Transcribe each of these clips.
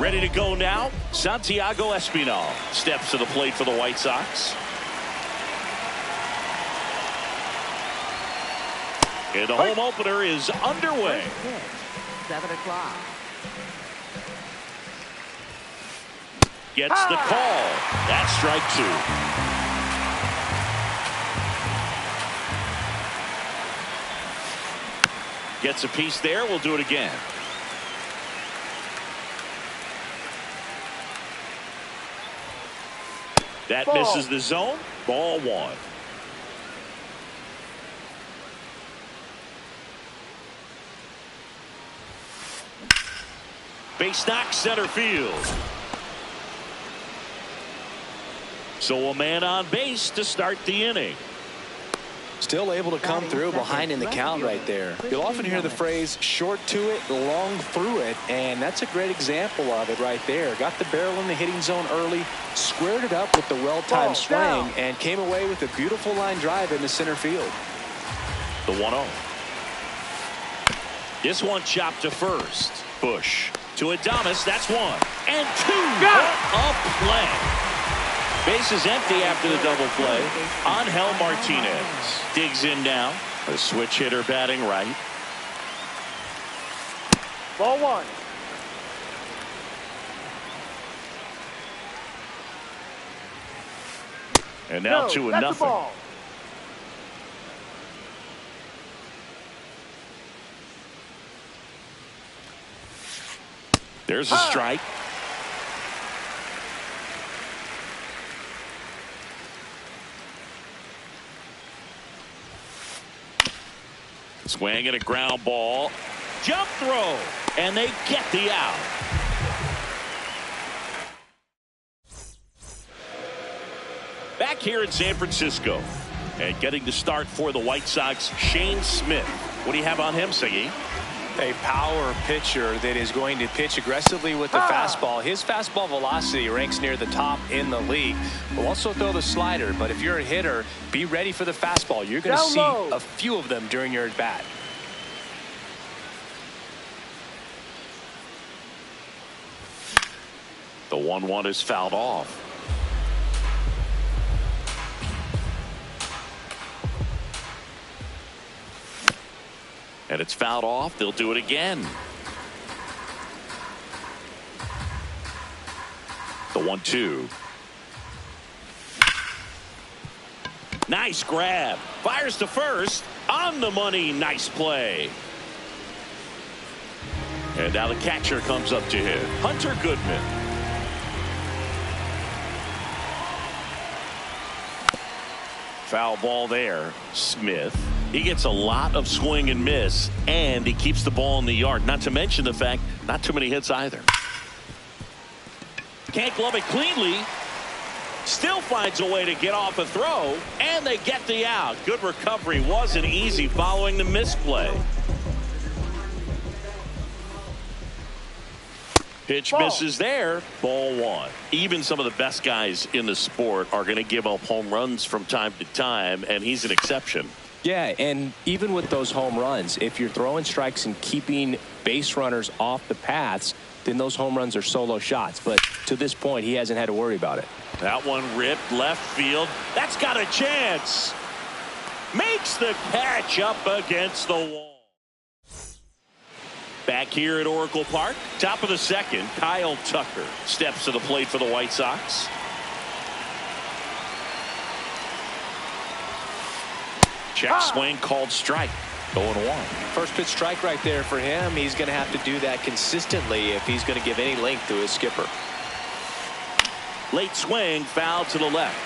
Ready to go now, Santiago Espinal steps to the plate for the White Sox. And the home opener is underway. 7 o'clock. Gets the call. That's strike 2. Gets a piece there. We'll do it again. That misses the zone. Ball 1. Base knock center field. So a man on base to start the inning. Still able to come through behind in the count right there. You'll often hear the phrase short to it, long through it, and that's a great example of it right there. Got the barrel in the hitting zone early, squared it up with the well-timed swing, and came away with a beautiful line drive into center field. The 1-0. This one chopped to first. Bush to Adames. That's 1 and 2. A play. Base is empty after the double play. Angel Martinez digs in now. A switch hitter batting right. Ball 1. And now 2-0. There's a strike. Swing at a ground ball. Jump throw. And they get the out. Back here in San Francisco. And getting the start for the White Sox, Shane Smith. What do you have on him, Siggy? A power pitcher that is going to pitch aggressively with the fastball. His fastball velocity ranks near the top in the league. Will also throw the slider, but if you're a hitter, be ready for the fastball. You're going to see a few of them during your at-bat. The 1-1 is fouled off. And it's fouled off. They'll do it again. The 1-2. Nice grab. Fires to first. On the money. Nice play. And now the catcher comes up to hit. Hunter Goodman. Foul ball there. Smith. He gets a lot of swing and miss, and he keeps the ball in the yard. Not to mention the fact, not too many hits either. Can't glove it cleanly. Still finds a way to get off a throw, and they get the out. Good recovery. Wasn't easy following the misplay. Pitch misses there. Ball 1. Even some of the best guys in the sport are going to give up home runs from time to time, and he's an exception. Yeah, and even with those home runs, if you're throwing strikes and keeping base runners off the paths, then those home runs are solo shots. But to this point, he hasn't had to worry about it. That one ripped left field. That's got a chance. Makes the catch up against the wall. Back here at Oracle Park, top of the second, Kyle Tucker steps to the plate for the White Sox. Check swing called strike. 0-1. First pitch strike right there for him. He's going to have to do that consistently if he's going to give any length to his skipper. Late swing, foul to the left.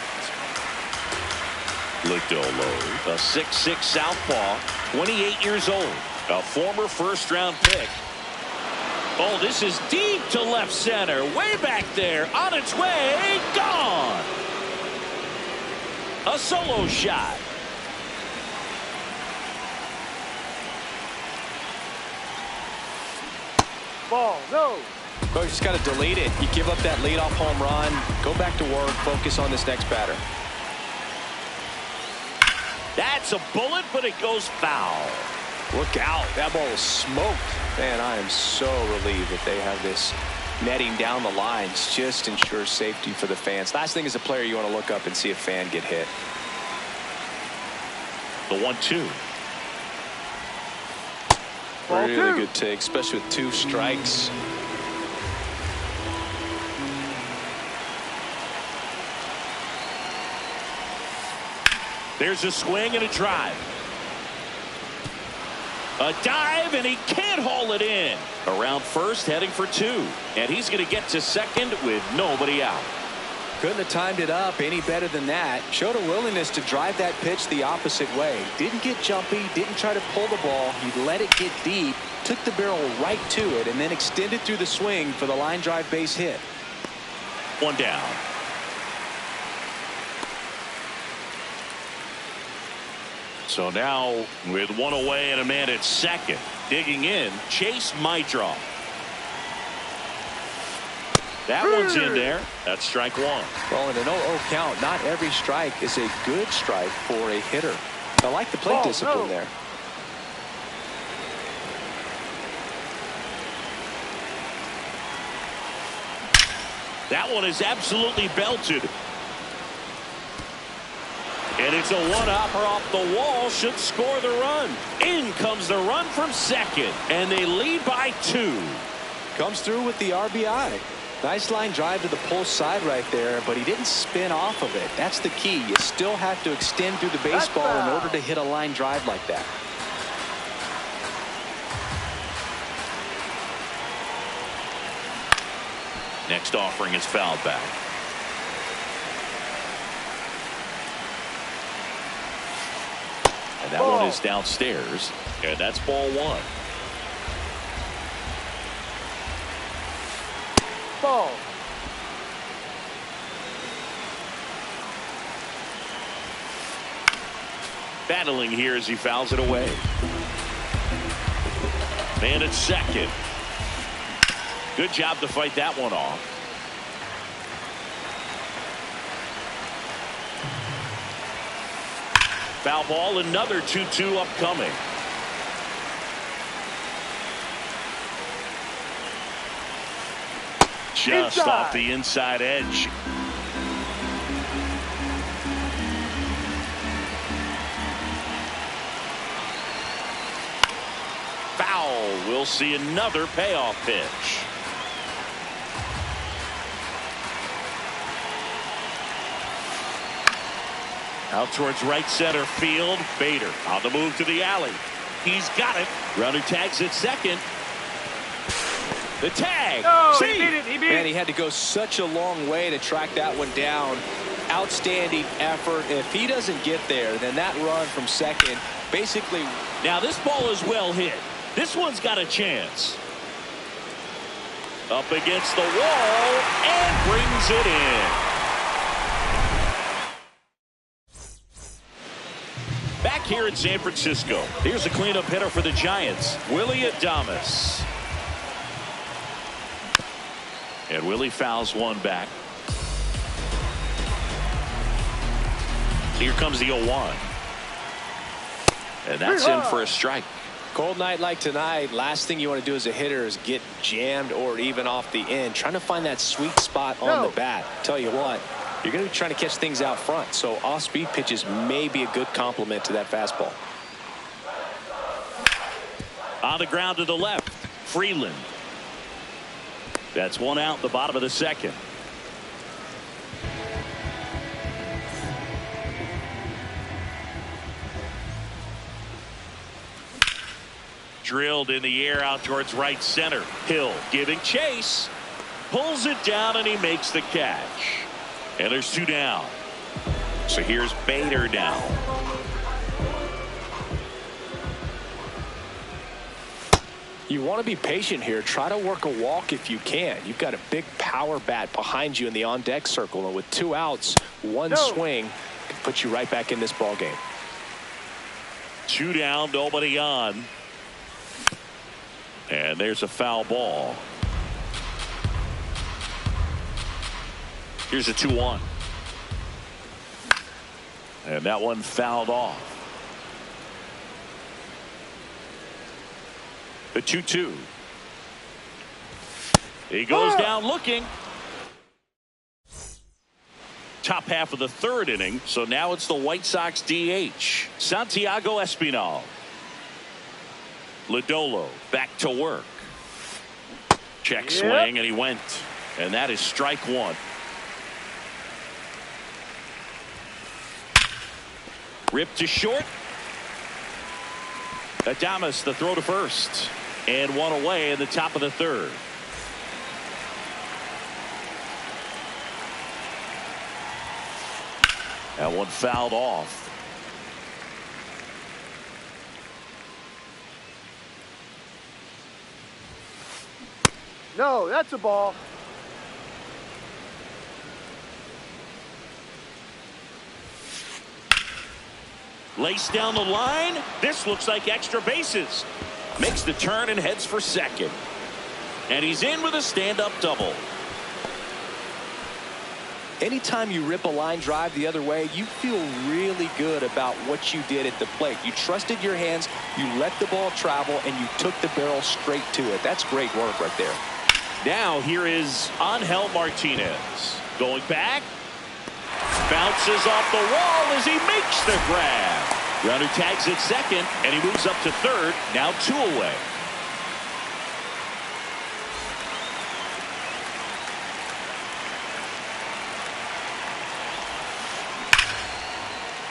Lodolo, a 6'6" southpaw, 28 years old, a former first-round pick. Oh, this is deep to left center, way back there, on its way, gone. A solo shot. Ball, no. Well, you just got to delete it. You give up that leadoff home run. Go back to work. Focus on this next batter. That's a bullet, but it goes foul. Look out. That ball was smoked. Man, I am so relieved that they have this netting down the lines just ensures safety for the fans. Last thing as a player, you want to look up and see a fan get hit. The 1-2. Really good take, especially with 2 strikes. There's a swing and a drive. A dive, and he can't haul it in. Around first, heading for 2. And he's going to get to second with nobody out. Couldn't have timed it up any better than that. Showed a willingness to drive that pitch the opposite way. Didn't get jumpy, didn't try to pull the ball. He let it get deep, took the barrel right to it, and then extended through the swing for the line drive base hit. 1 down. So now with 1 away and a man at second, digging in, Chase Meidroff. That one's in there. That's strike 1. Well, in an 0-0 count, not every strike is a good strike for a hitter. I like the plate discipline there. That one is absolutely belted. And it's a one-hopper off the wall. Should score the run. In comes the run from second. And they lead by 2. Comes through with the RBI. Nice line drive to the pull side right there, but he didn't spin off of it. That's the key. You still have to extend through the baseball in order to hit a line drive like that. Next offering is fouled back. And that one is downstairs. And that's ball 1. Ball. Battling here as he fouls it away. Man at second. Good job to fight that one off. Foul ball, another 2-2 upcoming. Just off the inside edge. Foul. We'll see another payoff pitch. Out towards right center field. Bader on the move to the alley. He's got it. Runner tags at second. The tag. No, See? he beat it. He beat And it. he had to go such a long way to track that one down. Outstanding effort. If he doesn't get there, then that run from second basically. Now this ball is well hit. This one's got a chance. Up against the wall and brings it in. Back here in San Francisco, here's a cleanup hitter for the Giants, Willy Adames. And Willie fouls one back. Here comes the 0-1. And that's in for a strike. Cold night like tonight, last thing you want to do as a hitter is get jammed or even off the end. Trying to find that sweet spot on the bat. Tell you what, you're going to be trying to catch things out front. So off-speed pitches may be a good complement to that fastball. On the ground to the left, Freeland. That's one out in the bottom of the second. Drilled in the air out towards right center. Hill giving chase. Pulls it down and he makes the catch. And there's two down. So here's Bader now. You want to be patient here. Try to work a walk if you can. You've got a big power bat behind you in the on-deck circle. And with two outs, one swing can put you right back in this ball game. Two down, nobody on. And there's a foul ball. Here's a 2-1. And that one fouled off. The 2-2. He goes down looking. Top half of the third inning, so now it's the White Sox DH, Santiago Espinal. Lodolo back to work. Check swing, and he went. And that is strike one. Ripped to short. Adames the throw to first. And one away in the top of the third. That one fouled off. No, that's a ball. Lace down the line. This looks like extra bases. Makes the turn and heads for second. And he's in with a stand-up double. Anytime you rip a line drive the other way, you feel really good about what you did at the plate. You trusted your hands, you let the ball travel, and you took the barrel straight to it. That's great work right there. Now here is Angel Martinez. Going back. Bounces off the wall as he makes the grab. Runner tags at second, and he moves up to third. Now 2 away.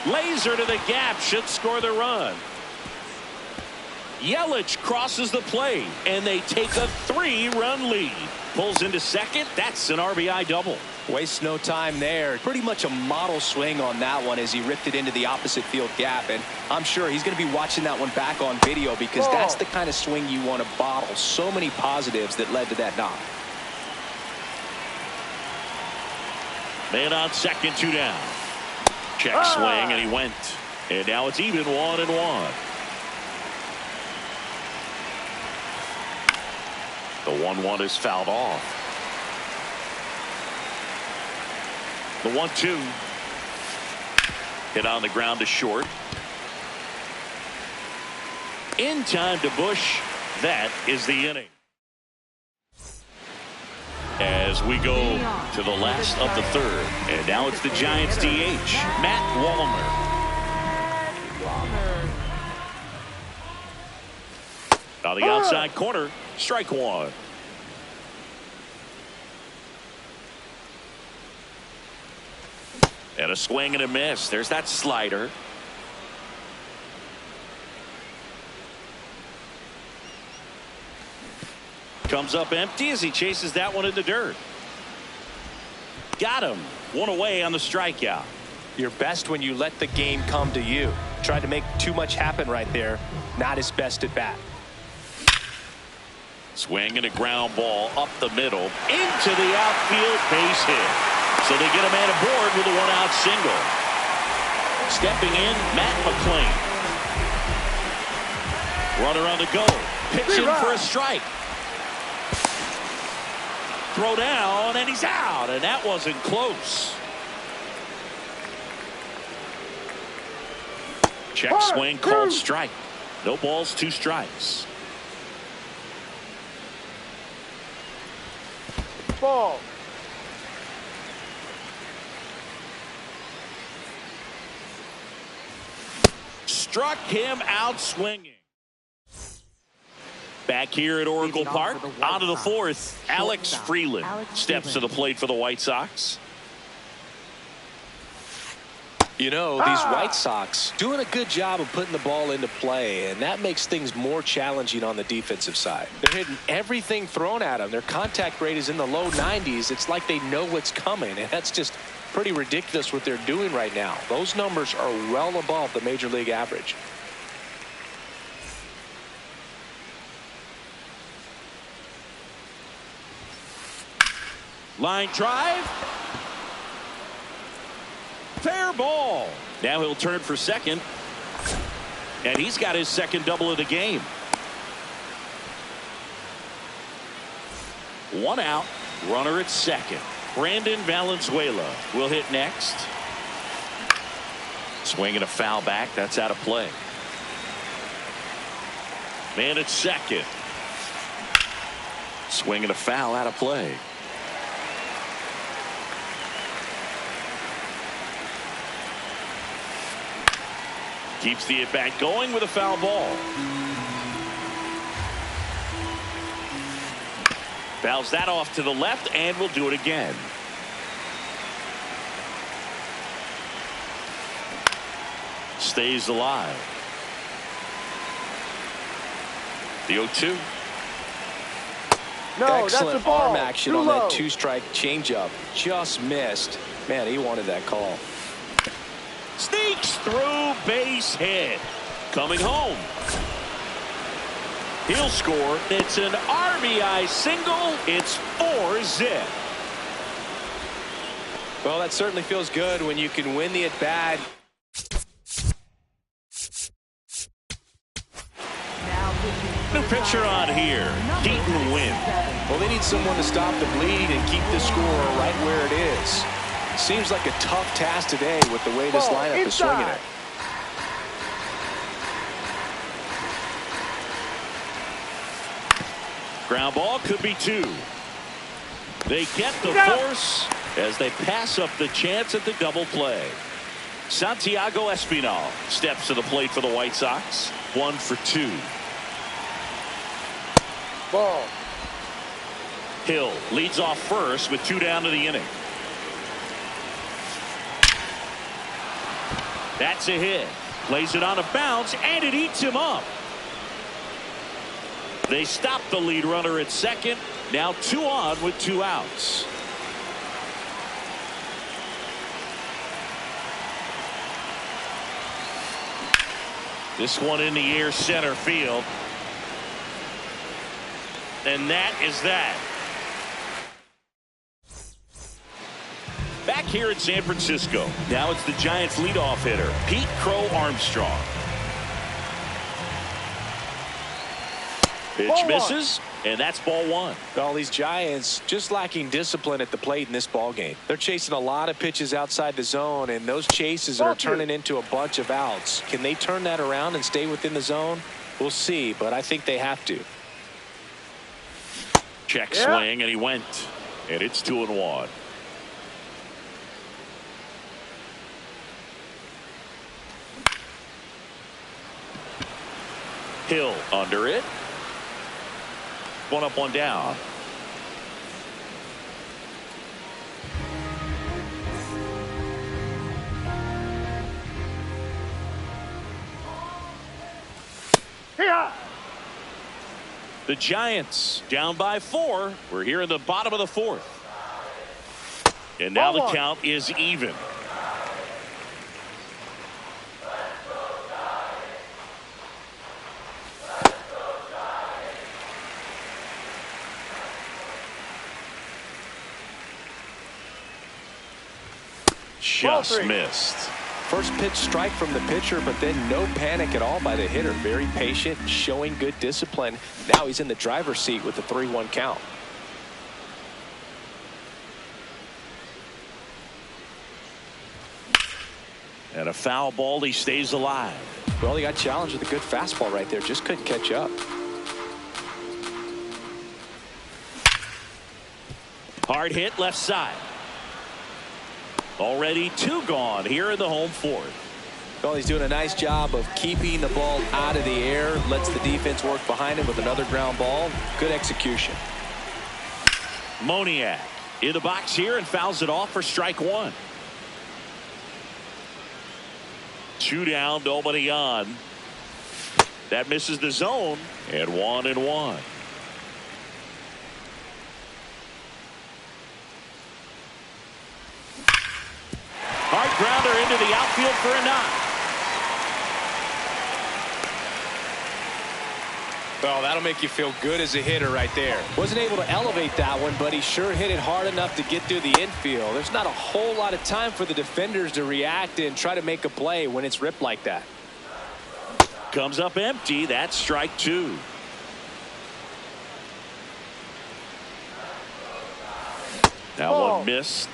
Laser to the gap, should score the run. Yelich crosses the plate, and they take a 3-run lead. Pulls into second. That's an RBI double. Wastes no time there. Pretty much a model swing on that one as he ripped it into the opposite field gap. And I'm sure he's going to be watching that one back on video because that's the kind of swing you want to bottle. So many positives that led to that knock. Man on second, 2 down. Check swing, and he went. And now it's even 1-1. The 1-1 is fouled off. The 1-2 hit on the ground to short. In time to Bush. That is the inning. As we go to the last of the third, and now it's the Giants DH, Matt Wallner. On the outside corner, strike one. And a swing and a miss. There's that slider. Comes up empty as he chases that one in the dirt. Got him. 1 away on the strikeout. You're best when you let the game come to you. Tried to make too much happen right there. Not his best at bat. Swing and a ground ball up the middle into the outfield, base hit. So they get a man aboard with a 1-out single. Stepping in, Matt McLain. Runner on the go. Pitching for a strike. Throw down, and he's out, and that wasn't close. Check swing, called strike. No balls, 2 strikes. Ball. Struck him out swinging. Back here at Oracle Park, on to the fourth, Alex Freeland steps to the plate for the White Sox. You know, these White Sox doing a good job of putting the ball into play, and that makes things more challenging on the defensive side. They're hitting everything thrown at them. Their contact rate is in the low 90s. It's like they know what's coming, and that's just pretty ridiculous what they're doing right now. Those numbers are well above the major league average. Line drive. Fair ball. Now he'll turn for second. And he's got his second double of the game. 1 out. Runner at second. Brandon Valenzuela will hit next. Swing and a foul back. That's out of play. Man at second. Swing and a foul out of play. Keeps the at-bat going with a foul ball. Fouls that off to the left and will do it again. Stays alive. The 0-2. No, Excellent that's a ball. arm action Too on low. that two-strike changeup. Just missed. Man, he wanted that call. Sneaks through, base hit. Coming home. He'll score. It's an RBI single. It's 4-zip. Well, that certainly feels good when you can win the at-bat. New pitcher on here. Keaton Winn. Well, they need someone to stop the bleed and keep the score right where it is. Seems like a tough task today with the way this lineup is swinging it. Ground ball could be 2. They get the force as they pass up the chance at the double play. Santiago Espinal steps to the plate for the White Sox. 1 for 2. Ball. Hill leads off first with 2 down to the inning. That's a hit. Plays it on a bounce and it eats him up. They stop the lead runner at second. Now 2 on with 2 outs. This one in the air center field. And that is that. Back here in San Francisco. Now it's the Giants leadoff hitter, Pete Crow Armstrong. Pitch misses, and that's ball 1. All these Giants just lacking discipline at the plate in this ball game. They're chasing a lot of pitches outside the zone, and those chases are turning into a bunch of outs. Can they turn that around and stay within the zone? We'll see, but I think they have to. Check swing, and he went. And it's 2-1. Hill under it. 1 up, 1 down. Here. The Giants down by 4. We're here in the bottom of the 4th. And now the count is even. Just missed. First pitch strike from the pitcher, but then no panic at all by the hitter. Very patient, showing good discipline. Now he's in the driver's seat with the 3-1 count. And a foul ball. He stays alive. Well, he got challenged with a good fastball right there. Just couldn't catch up. Hard hit left side. Already 2 gone here in the home 4th. Well, he's doing a nice job of keeping the ball out of the air. Lets the defense work behind him with another ground ball. Good execution. Moniak in the box here and fouls it off for strike 1. 2 down, nobody on. That misses the zone, and 1-1. Hard grounder into the outfield for a knock. Well, that'll make you feel good as a hitter right there. Wasn't able to elevate that one, but he sure hit it hard enough to get through the infield. There's not a whole lot of time for the defenders to react and try to make a play when it's ripped like that. Comes up empty. That's strike 2. That one missed.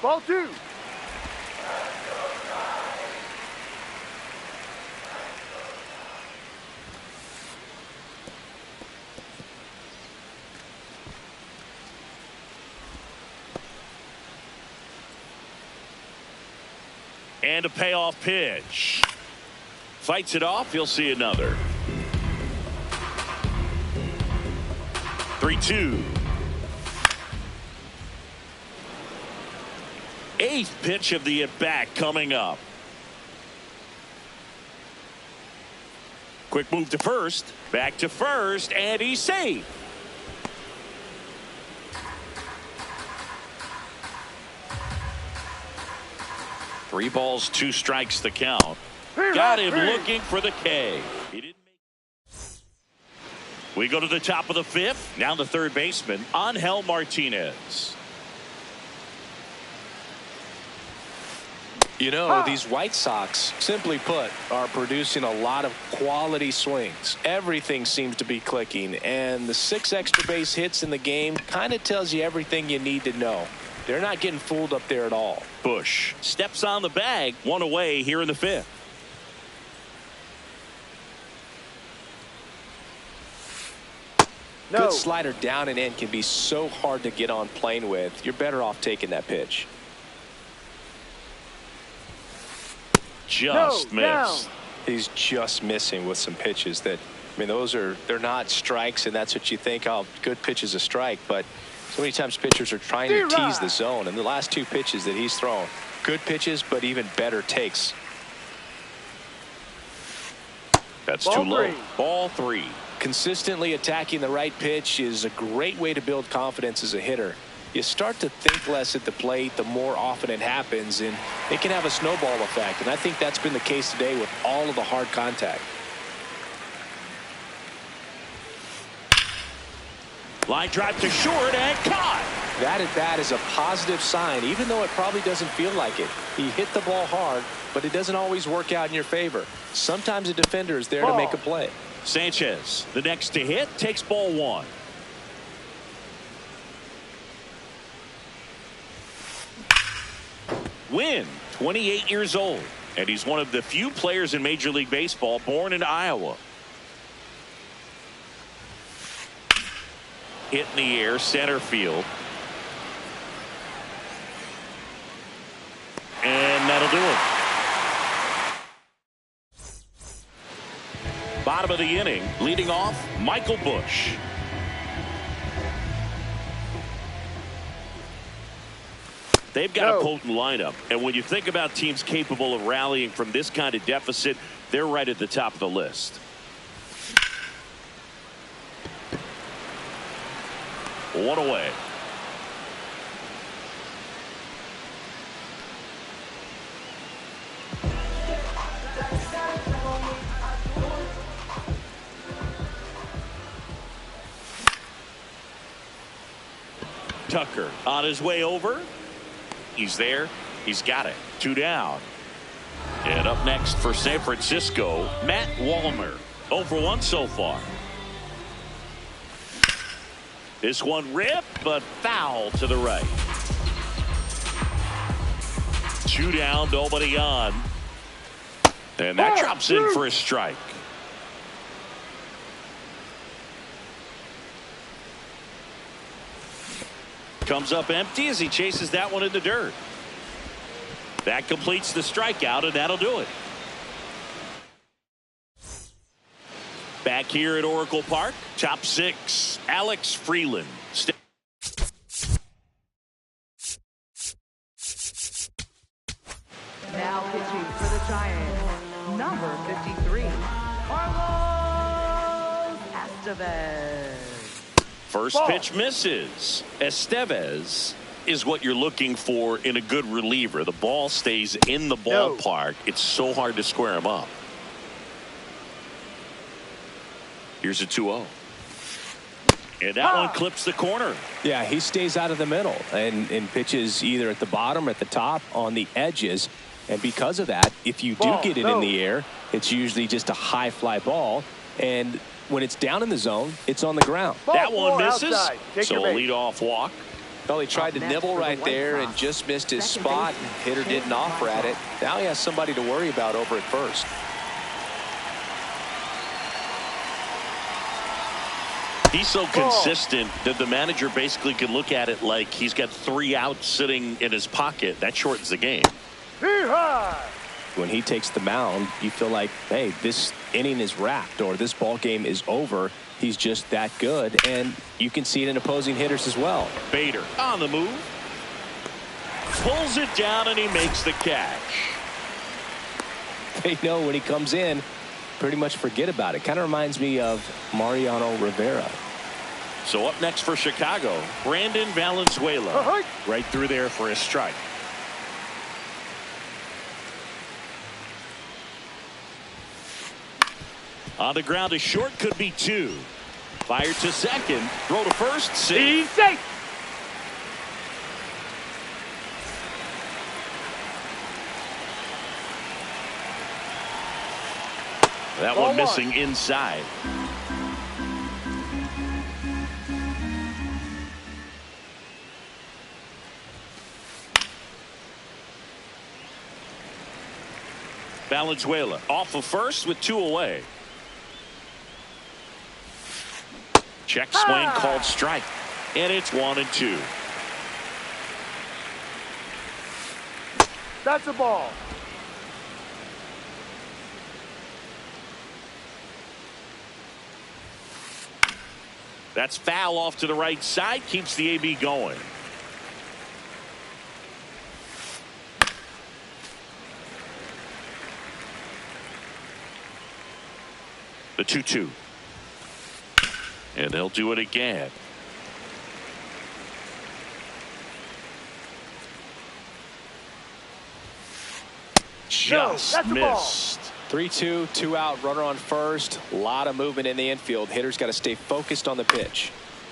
Ball 2. And a payoff pitch. Fights it off. He'll see another. 3-2. Eighth pitch of the at-bat coming up. Quick move to first. Back to first, and he's safe. Three balls, two strikes the count. Got him looking for the K. He didn't make... We go to the top of the fifth. Now the third baseman, Angel Martinez. You know, these White Sox, simply put, are producing a lot of quality swings. Everything seems to be clicking, and the 6 extra base hits in the game kind of tells you everything you need to know. They're not getting fooled up there at all. Bush steps on the bag, one away here in the fifth. Good slider down and in can be so hard to get on plane with. You're better off taking that pitch. Just missed. He's just missing with some pitches that, I mean, they're not strikes, and that's what you think, oh, good pitch is a strike, but so many times pitchers are trying to tease the zone, and the last 2 pitches that he's thrown, good pitches, but even better takes. That's too low. Ball 3. Consistently attacking the right pitch is a great way to build confidence as a hitter. You start to think less at the plate the more often it happens, and it can have a snowball effect, and I think that's been the case today with all of the hard contact. Line drive to short and caught. That at bat is a positive sign, even though it probably doesn't feel like it. He hit the ball hard, but it doesn't always work out in your favor. Sometimes a defender is there to make a play. Sanchez, the next to hit, takes ball 1. Win, 28 years old, and he's one of the few players in Major League Baseball born in Iowa. Hit in the air, center field. And that'll do it. Bottom of the inning, leading off, Michael Busch. They've got a potent lineup, and when you think about teams capable of rallying from this kind of deficit, they're right at the top of the list. One away. Tucker on his way over. He's there. He's got it. 2 down. And up next for San Francisco, Matt Wallner. 0 for 1 so far. This one ripped, but foul to the right. 2 down, nobody on. And that drops in for a strike. Comes up empty as he chases that one in the dirt. That completes the strikeout, and that'll do it. Back here at Oracle Park, top 6, Alex Freeland. Now pitching for the Giants, number 53, Carlos Estevez. First pitch misses. Estevez is what you're looking for in a good reliever. The ball stays in the ballpark. It's so hard to square him up. Here's a 2-0. And that one clips the corner. Yeah, he stays out of the middle and pitches either at the bottom or at the top on the edges. And because of that, if you do get it in the air, it's usually just a high fly ball. And when it's down in the zone, it's on the ground. That one misses. So a leadoff walk. Well, he tried to nibble right there and just missed his spot. Hitter didn't offer at it. Now he has somebody to worry about over at first. He's so consistent that the manager basically can look at it like he's got 3 outs sitting in his pocket. That shortens the game. When he takes the mound, you feel like, hey, this inning is wrapped or this ball game is over. He's just that good, and you can see it in opposing hitters as well. Bader on the move. Pulls it down, and he makes the catch. They know when he comes in, pretty much forget about it. Kind of reminds me of Mariano Rivera. So up next for Chicago, Brandon Valenzuela. Right through there for a strike. On the ground, a short, could be 2. Fired to second. Throw to first. Safe. That one missing inside. Valenzuela off of first with 2 away. Check swing called strike. And it's 1-2. That's a ball. That's foul off to the right side. Keeps the AB going. The 2-2. And they'll do it again. Just missed. 3-2, 2 out, runner on first. A lot of movement in the infield. Hitter's got to stay focused on the pitch.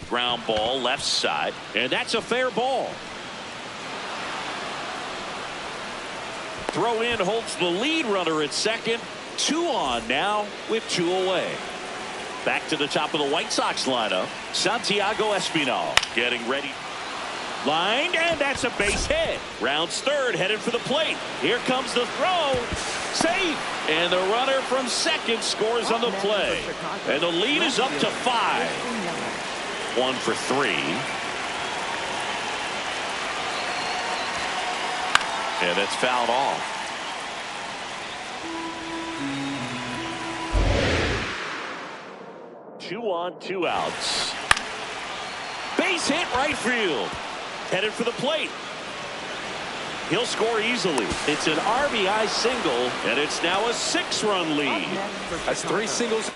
Ground ball left side, and that's a fair ball. Throw in holds the lead runner at second. 2 on now with 2 away. Back to the top of the White Sox lineup. Santiago Espinal getting ready. Lined, and that's a base hit. Rounds third, headed for the plate. Here comes the throw. Safe. And the runner from second scores on the play. And the lead is up to 5. 1 for 3. And it's fouled off. Two on, 2 outs. Base hit right field. Headed for the plate. He'll score easily. It's an RBI single, and it's now a 6-run lead. That's 3 singles.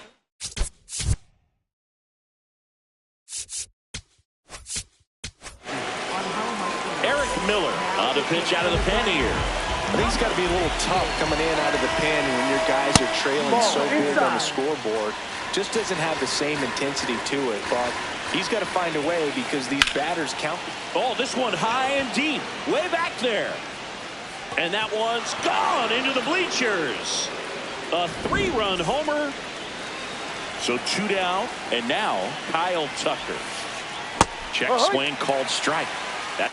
Eric Miller on the pitch out of the pen here. I think it's got to be a little tough coming in out of the pen when your guys are trailing so big on the scoreboard. Just doesn't have the same intensity to it, but he's got to find a way because these batters count. Oh, this one high and deep, way back there. And that one's gone into the bleachers. A 3-run homer. So 2 down, and now Kyle Tucker. Check swing called strike. That's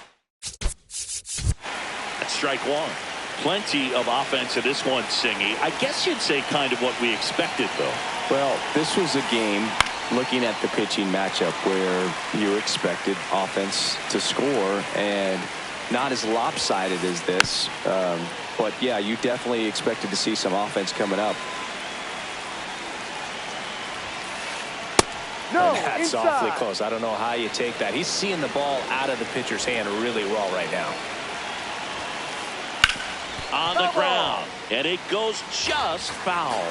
strike 1. Plenty of offense in this one, Singy. I guess you'd say kind of what we expected, though. Well, this was a game, looking at the pitching matchup, where you expected offense to score, and not as lopsided as this. But, yeah, you definitely expected to see some offense coming up. No, And that's inside. awfully close. I don't know how you take that. He's seeing the ball out of the pitcher's hand really well right now. On the ground, and it goes just foul.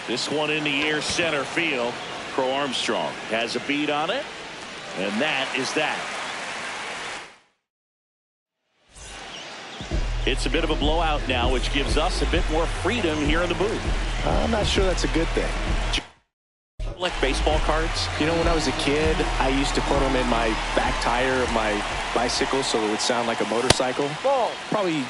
This one in the air center field. Crow Armstrong has a beat on it, and that is that. It's a bit of a blowout now, which gives us a bit more freedom here in the booth. I'm not sure that's a good thing. Like baseball cards? You know, when I was a kid, I used to put them in my back tire of my bicycle so it would sound like a motorcycle. Probably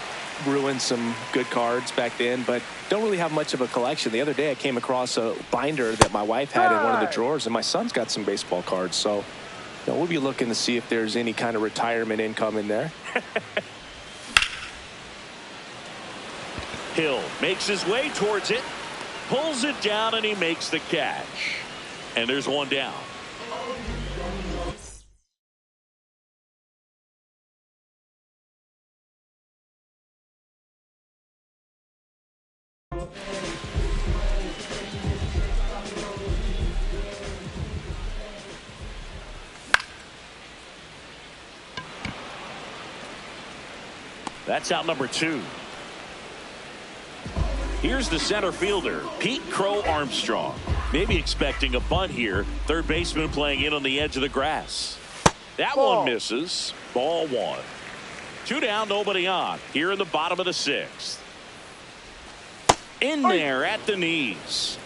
ruined some good cards back then, but don't really have much of a collection. The other day I came across a binder that my wife had in one of the drawers, and my son's got some baseball cards. So you know, we'll be looking to see if there's any kind of retirement income in there. Hill makes his way towards it, pulls it down, and he makes the catch. And there's 1 down. That's out number 2. Here's the center fielder, Pete Crow Armstrong. Maybe expecting a bunt here. Third baseman playing in on the edge of the grass. That one misses. Ball 1. 2 down, nobody on. Here in the bottom of the 6th. In there at the knees.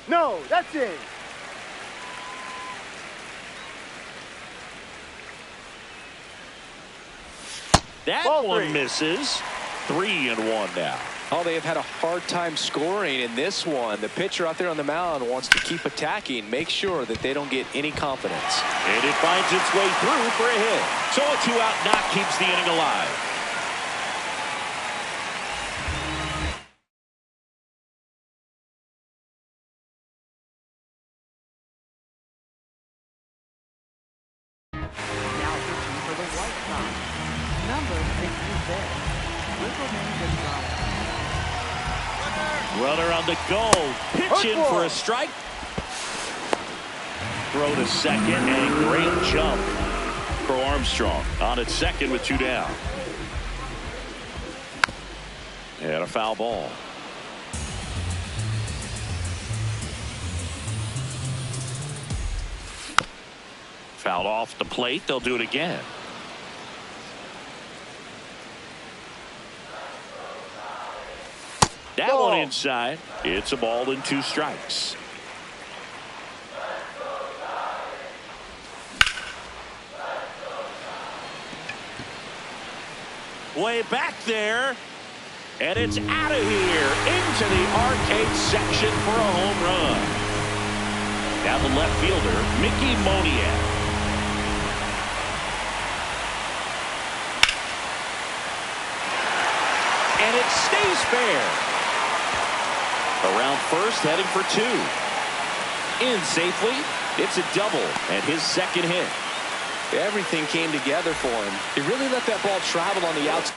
No, that's it. That Ball one 3. misses. 3-1 now. Oh, they have had a hard time scoring in this one. The pitcher out there on the mound wants to keep attacking, make sure that they don't get any confidence. And it finds its way through for a hit. So a 2-out knock keeps the inning alive. Now pitching for the White Sox, number 66, Rickleman Gonzalez. Runner on the go. Pitch in for a strike. Throw to second, and great jump for Armstrong on at second with 2 down. And a foul ball. Fouled off the plate. They'll do it again. That one inside. It's a ball and 2 strikes. Way back there. And it's out of here into the arcade section for a home run. Now the left fielder, Mickey Moniak. And it stays fair. Around first, heading for 2. In safely. It's a double and his second hit. Everything came together for him. He really let that ball travel on the outside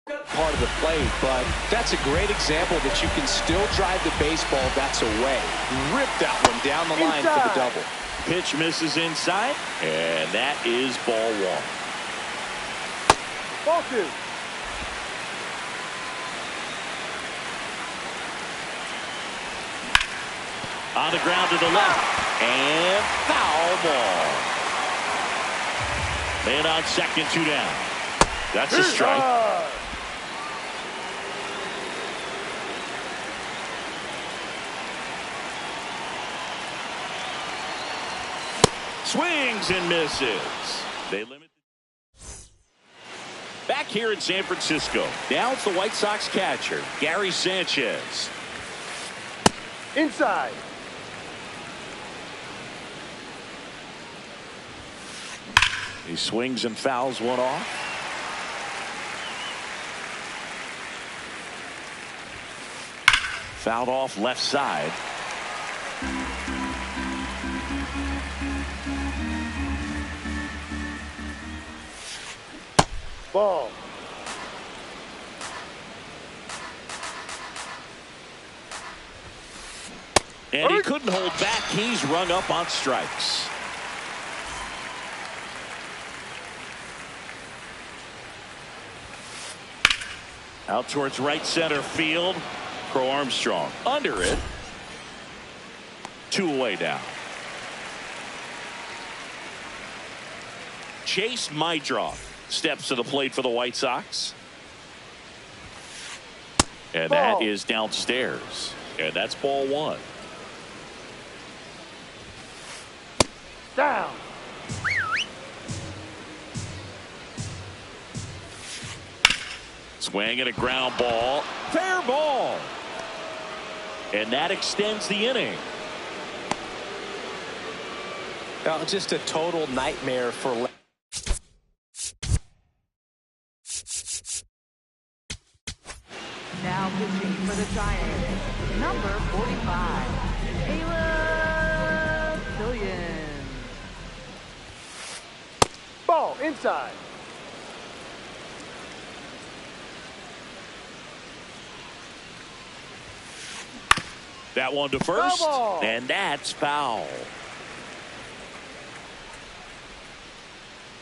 part of the plate, but that's a great example that you can still drive the baseball that's away. Rip that one down the line for the double. Pitch misses inside, and that is ball 1. Ball 2. On the ground to the left, and foul ball. Man on second, 2 down. That's a strike. Swings and misses. They limit. Back here in San Francisco. Now it's the White Sox catcher, Gary Sanchez. Inside. He swings and fouls one off. Fouled off left side. Ball. And he couldn't hold back. He's rung up on strikes. Out towards right center field. Crow Armstrong under it. 2 away now. Chase Meidroth steps to the plate for the White Sox. And that is downstairs. And that's ball 1. Down. Swing and a ground ball. Fair ball. And that extends the inning. Just a total nightmare for. Now pitching for the Giants, number 45, Caleb Williams. Ball inside. That one to first, Double. and that's foul.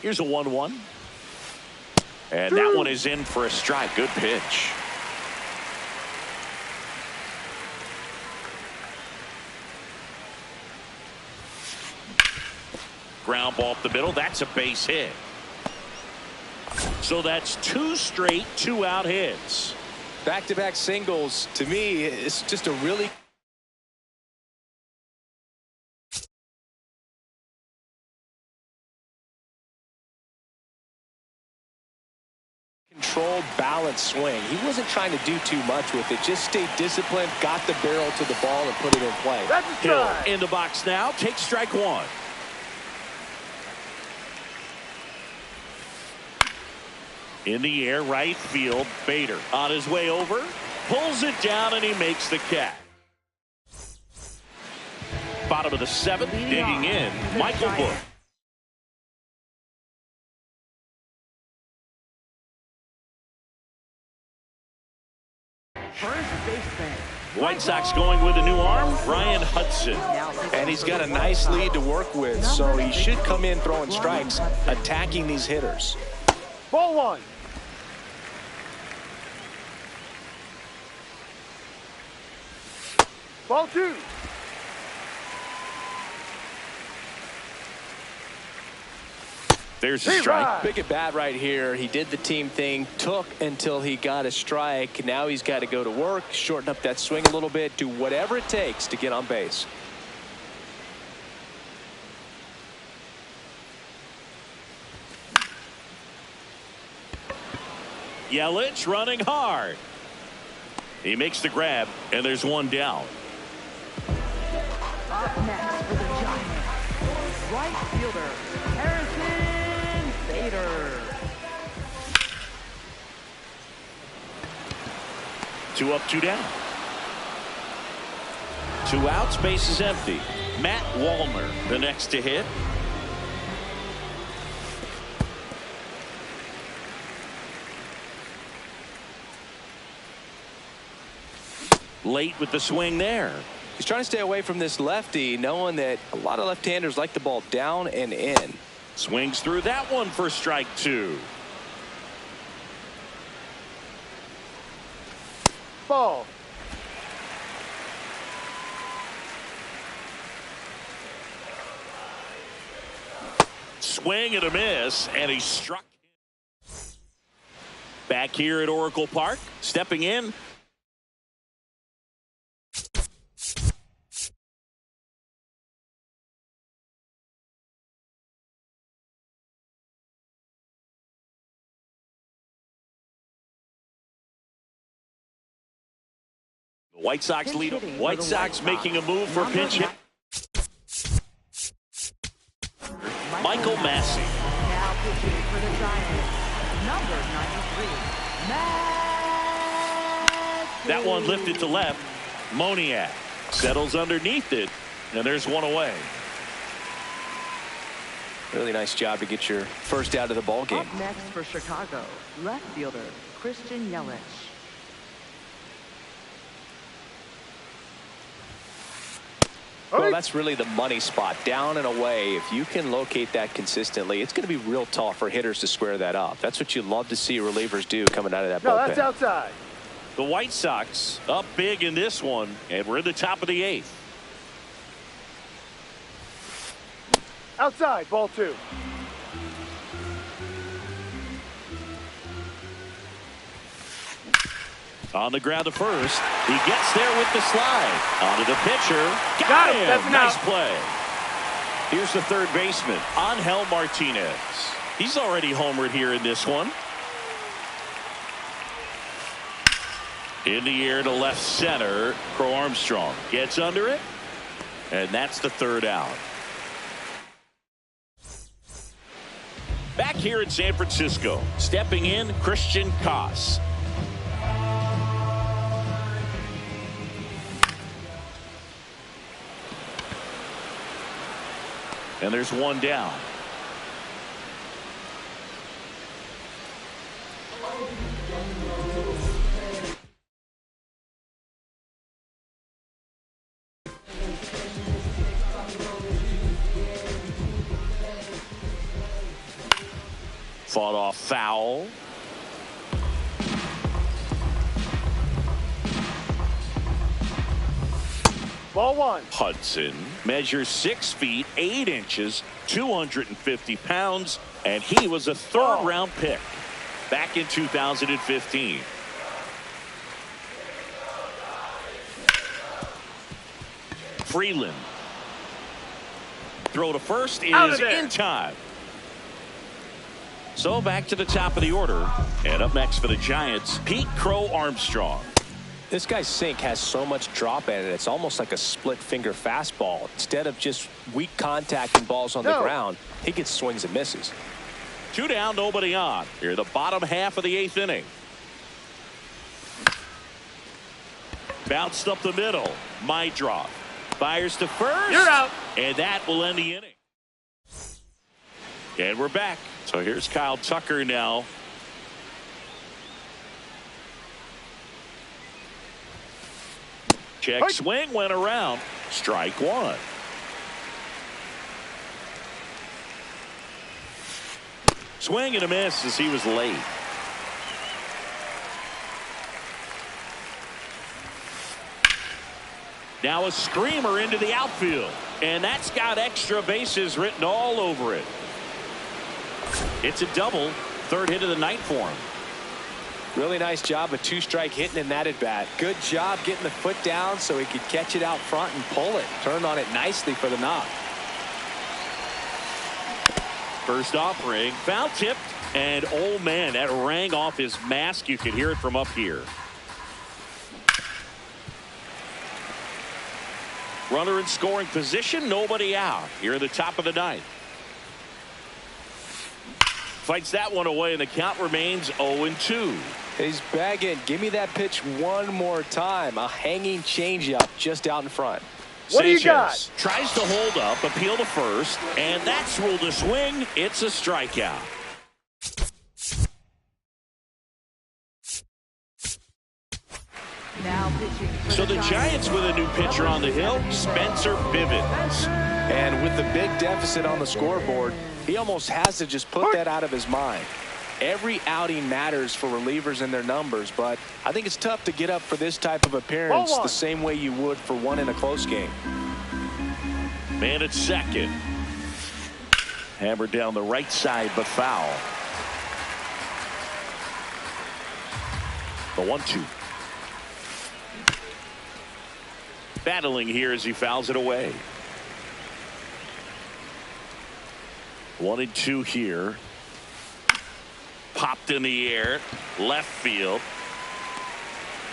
Here's a 1-1. And that one is in for a strike. Good pitch. Ground ball up the middle. That's a base hit. So that's 2 straight 2-out hits. Back-to-back singles, to me, it's just a really controlled, balanced swing. He wasn't trying to do too much with it. Just stayed disciplined, got the barrel to the ball, and put it in play. That's a Hill strike. in the box now. Takes strike 1. In the air, right field. Bader on his way over. Pulls it down, and he makes the catch. Bottom of the 7th, digging in, Michael Busch. First baseman. White Sox going with a new arm, Ryan Hudson. And he's got a nice lead to work with, so he should come in throwing strikes, attacking these hitters. Ball 1. Ball 2. There's a strike. Big at bat right here. He did the team thing, took until he got a strike. Now he's got to go to work, shorten up that swing a little bit, do whatever it takes to get on base. Yelich running hard. He makes the grab, and there's one down. Up next for the Giants, right fielder Harrison Bader. 2 up, 2 down. 2 outs, base is empty. Matt Wallner, the next to hit. Late with the swing there. He's trying to stay away from this lefty, knowing that a lot of left-handers like the ball down and in. Swings through that one for strike 2. Ball. Swing and a miss, and he struck. Back here at Oracle Park, stepping in. The White Sox Pinch lead. hitting White for the Sox White making a Sox. move for Number pinch hit. Michael Massey. Now pitching for the Giants, number 93, Massey. That one lifted to left. Moniak settles underneath it, and there's one away. Really nice job to get your first out of the ball game. Up next for Chicago, left fielder Christian Yelich. Well, that's really the money spot, down and away. If you can locate that consistently, it's going to be real tough for hitters to square that up. That's what you love to see relievers do coming out of that No, bullpen. that's outside. The White Sox up big in this one, and we're in the top of the 8th. Outside. Ball 2. On the ground to first. He gets there with the slide. Onto the pitcher. Got him. That's an Nice out. play. Here's the third baseman, Angel Martinez. He's already homered here in this one. In the air to left center. Crow Armstrong gets under it. And that's the third out. Back here in San Francisco, stepping in, Christian Koss. And there's one down. Fought off foul. Ball one. Hudson measures 6 feet 8 inches, 250 pounds, and he was a third-round pick back in 2015. Freeland. Throw to first is in time. So back to the top of the order. And up next for the Giants, Pete Crow Armstrong. This guy's sink has so much drop in it. It's almost like a split finger fastball. Instead of just weak contact and balls on the ground, he gets swings and misses. 2 down, nobody on. Here the bottom half of the 8th inning. Bounced up the middle. Meidroth fires to first. You're out. And that will end the inning. And we're back. So here's Kyle Tucker now. Check swing went around. Strike one. Swing and a miss as he was late. Now a screamer into the outfield. And that's got extra bases written all over it. It's a double. 3rd hit of the night for him. Really nice job of 2-strike hitting in that at bat. Good job getting the foot down so he could catch it out front and pull it. Turned on it nicely for the knock. First offering, foul tipped, and oh man, that rang off his mask. You could hear it from up here. Runner in scoring position, nobody out. Here in the top of the 9th. Fights that one away, and the count remains 0-2. He's bagging. Give me that pitch one more time. A hanging changeup just out in front. What do you Sanchez got? tries to hold up, appeal to first, and that's ruled a swing. It's a strikeout. Now pitching for So the Giants with a new pitcher on the hill, Spencer Bivens. And with the big deficit on the scoreboard, he almost has to just put that out of his mind. Every outing matters for relievers and their numbers, but I think it's tough to get up for this type of appearance the same way you would for one in a close game. Man at second. Hammered down the right side, but foul. The 1-2. Battling here as he fouls it away. 1-2 here. Popped in the air, left field,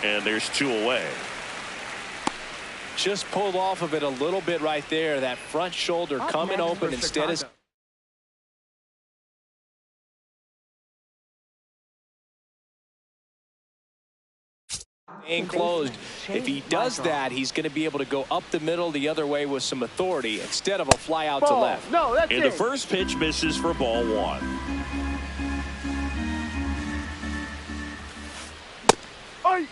and there's 2 away. Just pulled off of it a little bit right there. That front shoulder coming open instead of staying closed. If he does that, he's going to be able to go up the middle the other way with some authority instead of a fly out to left. No, that's And the first pitch misses for ball 1. Oi.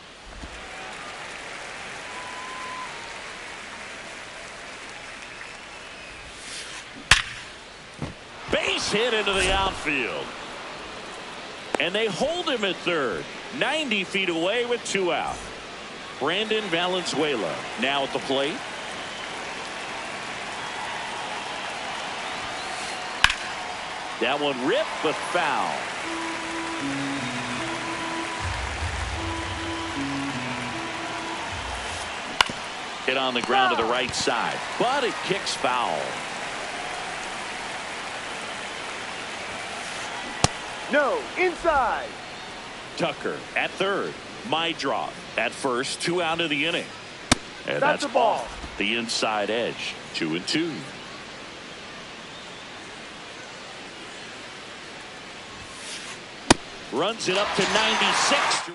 Base hit into the outfield. And they hold him at third. 90 feet away with 2 out. Brandon Valenzuela now at the plate. That one ripped but foul. Hit on the ground to the right side, but it kicks foul. No, inside. Tucker at third. Meidroth at first. 2 out of the inning. And That's a ball. off the inside edge. 2-2. Runs it up to 96.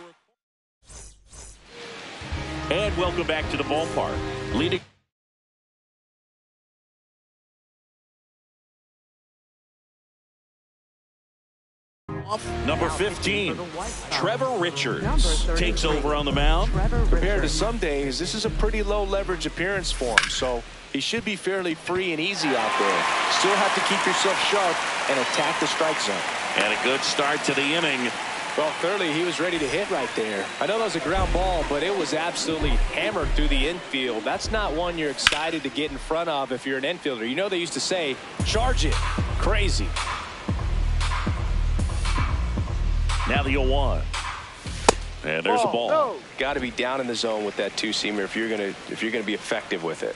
And welcome back to the ballpark. Leading off number 15, Trevor Richards takes over on the mound. Compared to some days, this is a pretty low leverage appearance for him, so he should be fairly free and easy out there. Still have to keep yourself sharp and attack the strike zone. And a good start to the inning. Well, clearly he was ready to hit right there. I know that was a ground ball, but it was absolutely hammered through the infield. That's not one you're excited to get in front of if you're an infielder. You know they used to say, charge it. Crazy. Now the 0-1. And there's a ball. No. Got to be down in the zone with that two-seamer if you're gonna be effective with it.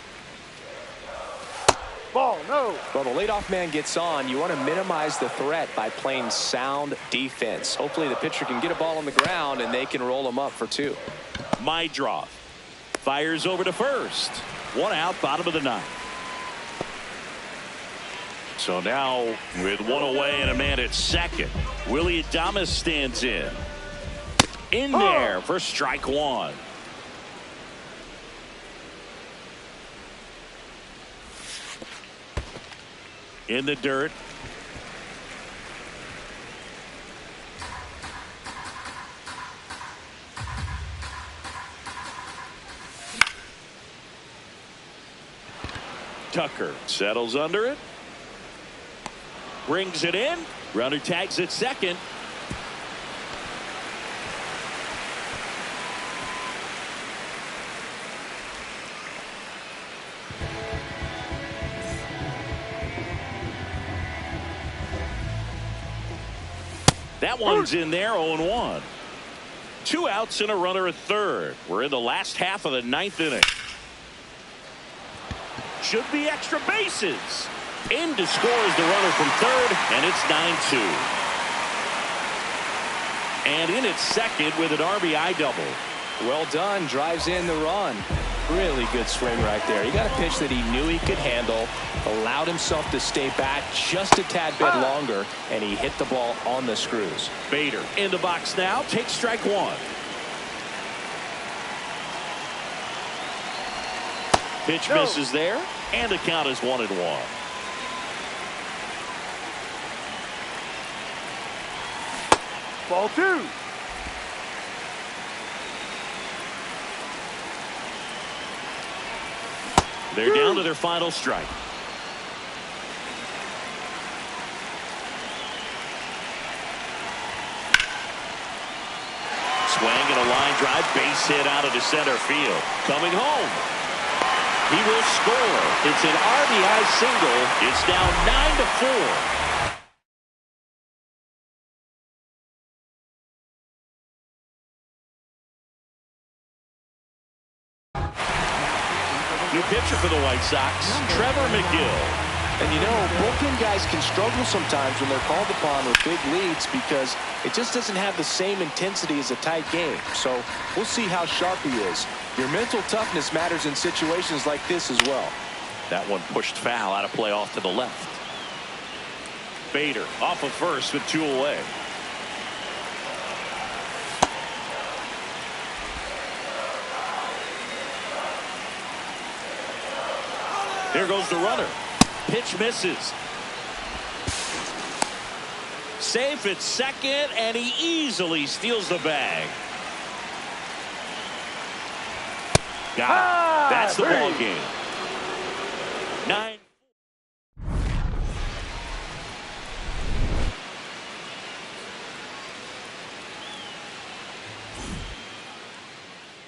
Ball, no. Well, the leadoff man gets on. You want to minimize the threat by playing sound defense. Hopefully the pitcher can get a ball on the ground and they can roll him up for 2. Meidroth fires over to first. 1 out, bottom of the 9th. So now with 1 away and a man at second, Willy Adames stands in there for strike 1. In the dirt. Tucker settles under it. Brings it in. Runner tags at second. That one's in there, 0-1. 2 outs and a runner at third. We're in the last half of the 9th inning. Should be extra bases. In to score is the runner from third, and it's 9-2. And in at second with an RBI double. Well done. Drives in the run. Really good swing right there. He got a pitch that he knew he could handle, allowed himself to stay back just a tad bit longer, and he hit the ball on the screws. Bader in the box now. Takes strike 1. Pitch misses there, and the count is 1-1. Ball 2. They're down to their final strike. Swing and a line drive, base hit out into center field. Coming home. He will score. It's an RBI single. It's now 9-4. New pitcher for the White Sox, Trevor McGill. And you know, bullpen guys can struggle sometimes when they're called upon with big leads because it just doesn't have the same intensity as a tight game. So we'll see how sharp he is. Your mental toughness matters in situations like this as well. That one pushed foul out of play off to the left. Bader off of first with 2 away. Here goes the runner. Pitch misses. Safe at second, and he easily steals the bag. Got it. That's the ball game.